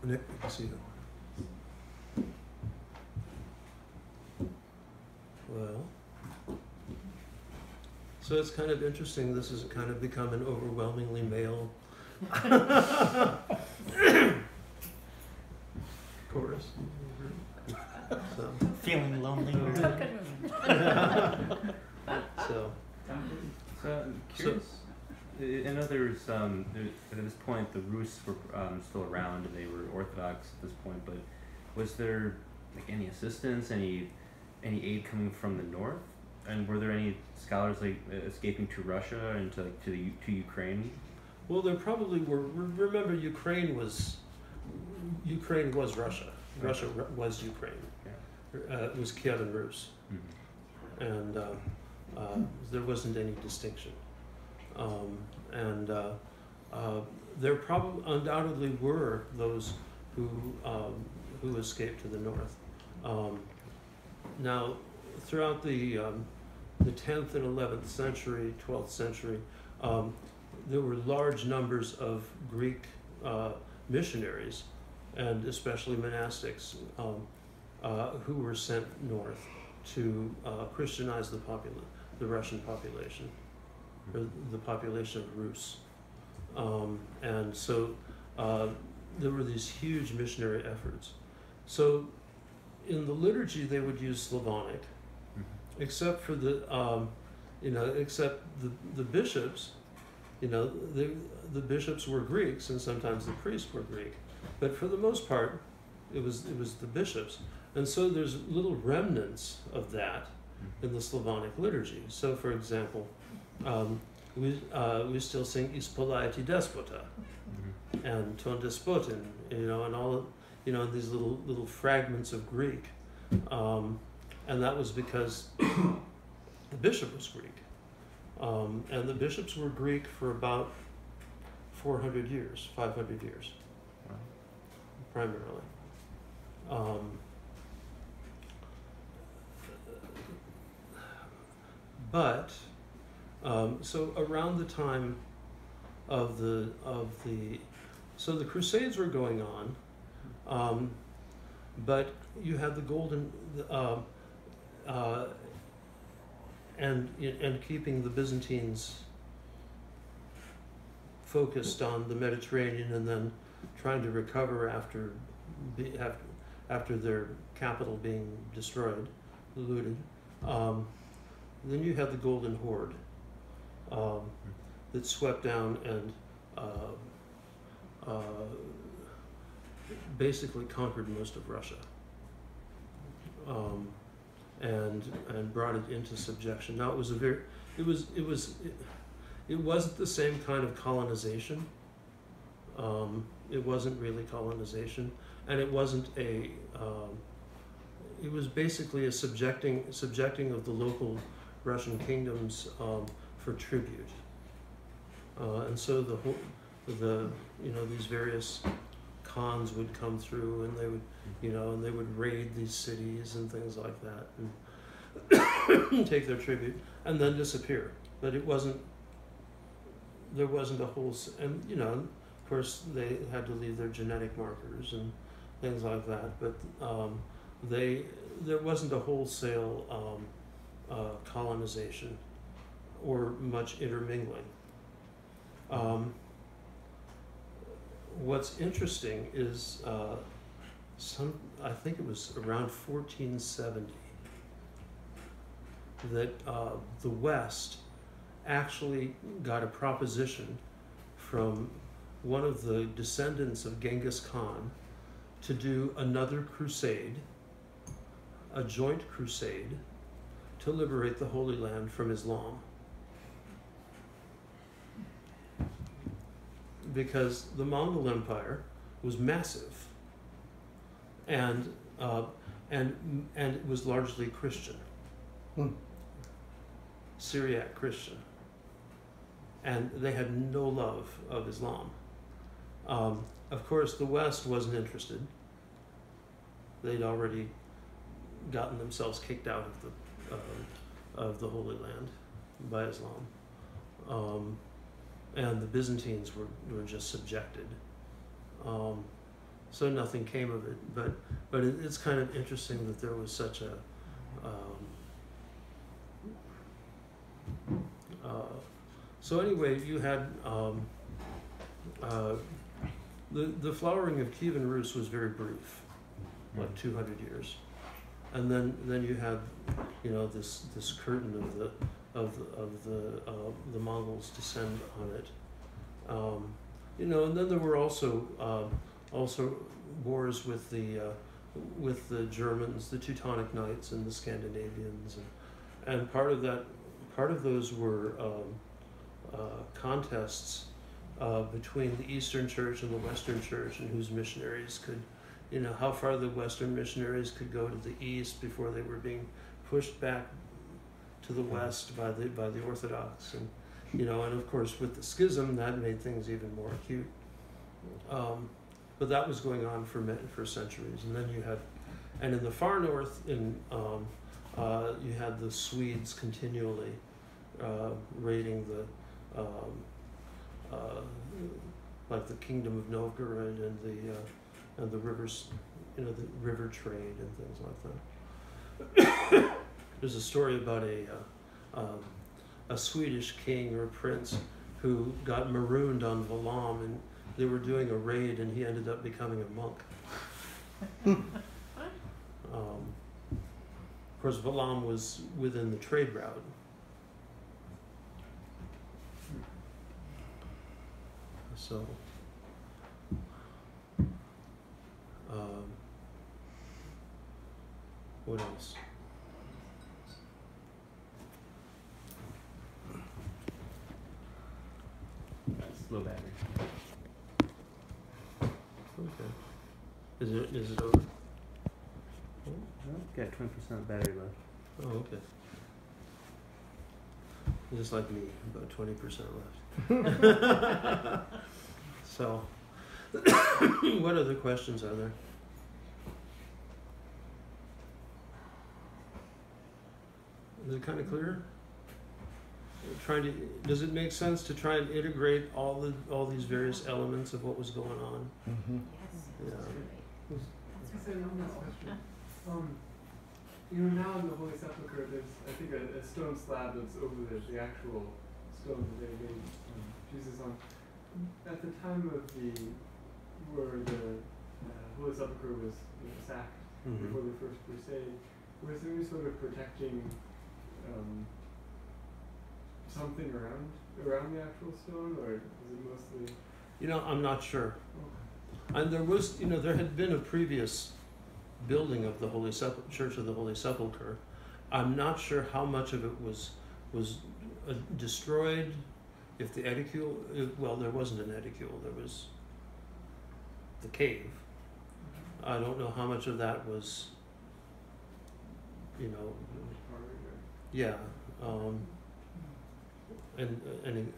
Nick, you can see that. Well, so it's kind of interesting. This has kind of become an overwhelmingly male chorus. So. Feeling lonely. So I'm curious. I know there's at this point the Rus were still around and they were Orthodox at this point, but was there like any assistance, any aid coming from the north? And were there any scholars like escaping to Russia and to Ukraine? Well, there probably were. Remember, Ukraine was Russia. Russia was Ukraine. Yeah. It was Kievan Rus, and there wasn't any distinction. There probably undoubtedly were those who escaped to the north. Now, throughout the 10th and 11th century, 12th century, there were large numbers of Greek missionaries, and especially monastics, who were sent north to Christianize the Russian population, or the population of Rus. And so there were these huge missionary efforts. So in the liturgy they would use Slavonic, except for the bishops. The bishops were Greeks, and sometimes the priests were Greek, but for the most part, it was the bishops. And so there's little remnants of that in the Slavonic liturgy. So, for example, we still sing Ispolaiti Despota and Ton Despotin, and all these little fragments of Greek, and that was because the bishop was Greek. And the bishops were Greek for about 400 years, 500 years, primarily. So around the time of the Crusades were going on, but you had the golden and keeping the Byzantines focused on the Mediterranean, and then trying to recover after their capital being destroyed, looted. Then you had the Golden Horde that swept down and basically conquered most of Russia, and brought it into subjection. Now it wasn't the same kind of colonization. It wasn't really colonization, and it wasn't it was basically a subjecting of the local Russian kingdoms for tribute, and so these various Khans would come through, and they would raid these cities and things like that. And take their tribute, and then disappear. But there wasn't a whole, and of course they had to leave their genetic markers and things like that. But there wasn't a wholesale colonization or much intermingling. What's interesting is I think it was around 1470 that the West actually got a proposition from one of the descendants of Genghis Khan to do another crusade, a joint crusade, to liberate the Holy Land from Islam. Because the Mongol Empire was massive, and it was largely Christian, Syriac Christian, and they had no love of Islam. Of course, the West wasn't interested. They'd already gotten themselves kicked out of the Holy Land by Islam. And the Byzantines were just subjected. So nothing came of it. But it's kind of interesting that there was such a so anyway, you had the flowering of Kievan Rus was very brief, like 200 years, and then you had this curtain of the Mongols descend on it, and then there were also wars with the Germans, the Teutonic Knights, and the Scandinavians, and part of those were contests between the Eastern Church and the Western Church, and whose missionaries could, how far the Western missionaries could go to the East before they were being pushed back to the West by the Orthodox, and and of course with the schism that made things even more acute. But that was going on for centuries, and then you had, and in the far north, you had the Swedes continually raiding like the Kingdom of Novgorod and the rivers, the river trade and things like that. There's a story about a Swedish king or prince who got marooned on Valam, and they were doing a raid, and he ended up becoming a monk. Of course, Valam was within the trade route. So, what else? Low battery. Okay. Is it over? Got 20% battery left. Oh, okay. Just like me, about 20% left. So, what other questions are there? Is it kind of clear? Does it make sense to try and integrate all these various elements of what was going on? Yes. Yeah. Now in the Holy Sepulchre, there's I think a stone slab that's over the actual stone that they laid Jesus on. At the time of where the Holy Sepulchre was sacked before the First Crusade, was there any sort of protecting something around the actual stone, or was it mostly? I'm not sure. Okay. And there was, there had been a previous building of the Church of the Holy Sepulchre. I'm not sure how much of it was destroyed. If the edicule, there wasn't an edicule. There was the cave. I don't know how much of that was, yeah,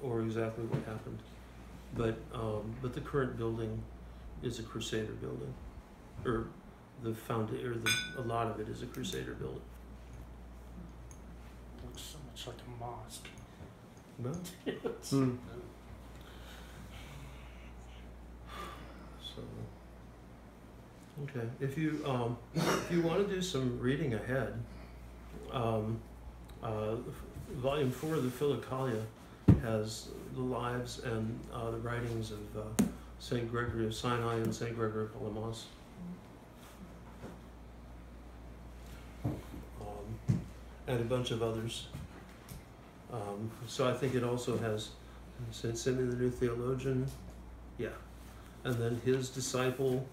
or exactly what happened. But the current building is a Crusader building, or a lot of it is a Crusader building. looks so much like a mosque. Well, It's- Hmm. so okay. If you want to do some reading ahead, Volume 4 of the Philokalia has the lives and the writings of Saint Gregory of Sinai and Saint Gregory of Palamas. And a bunch of others. So I think it also has Saint Simeon the New Theologian, yeah, and then his disciple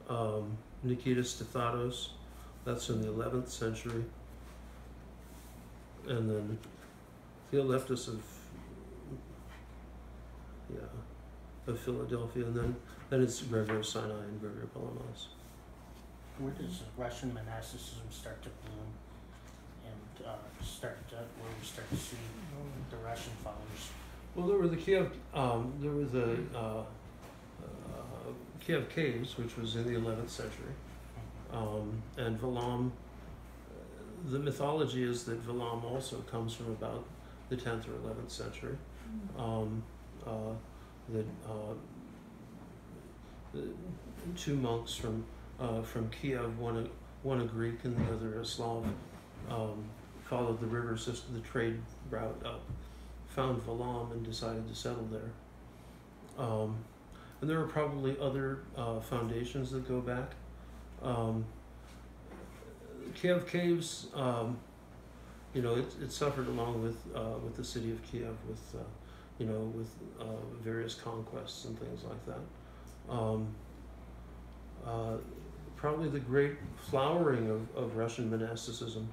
Nikitas Stathatos, that's in the 11th century, and then Theoleptus of Philadelphia, and then it's Gregory of Sinai and Gregory of Palamas. Where does Russian monasticism start to bloom and where we start to see the Russian fathers? Well, there were the Kiev Kiev caves, which was in the 11th century, and Valam. The mythology is that Valam also comes from about the 10th or 11th century. The two monks from Kiev, one a Greek and the other a Slav, followed the river system, the trade route up, found Valam and decided to settle there. And there are probably other foundations that go back. Kiev caves, it suffered along with the city of Kiev with various conquests and things like that. Probably the great flowering of Russian monasticism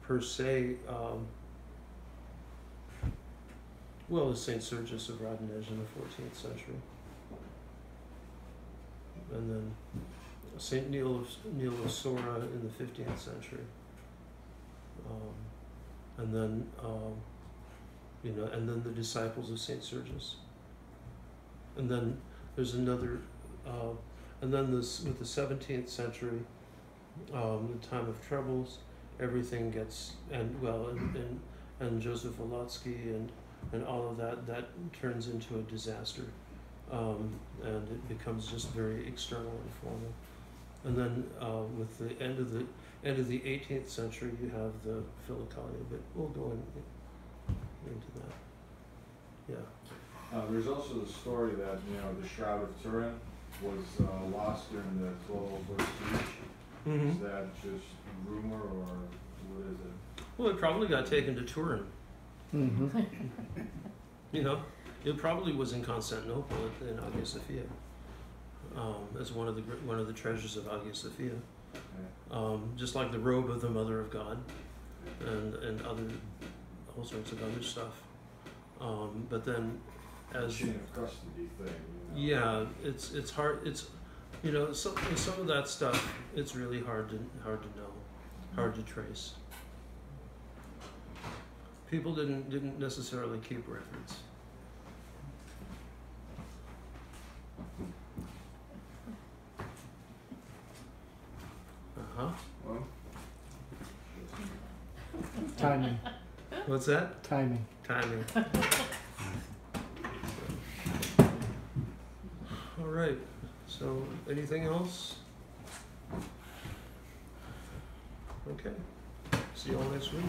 per se, is Saint Sergius of Radonezh in the 14th century. And then Saint Neil of Sora in the 15th century. And then the disciples of Saint Sergius. And then there's another, and then with the 17th century, the time of troubles, everything gets, and Joseph Wolotsky and all of that turns into a disaster. And it becomes just very external and formal. And then with the end of the 18th century, you have the Philokalia, but we'll go into that. Yeah. There's also the story that the Shroud of Turin was lost during the 1204 siege. Mm-hmm. Is that just rumor or what is it? Well, it probably got taken to Turin. Mm-hmm. It probably was in Constantinople in Hagia Sophia, as one of the treasures of Hagia Sophia. Okay. Just like the robe of the Mother of God, and all sorts of other stuff. But then, as chain of custody thing. yeah, it's hard. It's some of that stuff. It's really hard to know, hard to trace. People didn't necessarily keep records. Well, Timing. What's that? Timing. Timing. All right. So, anything else? Okay. See you all next week.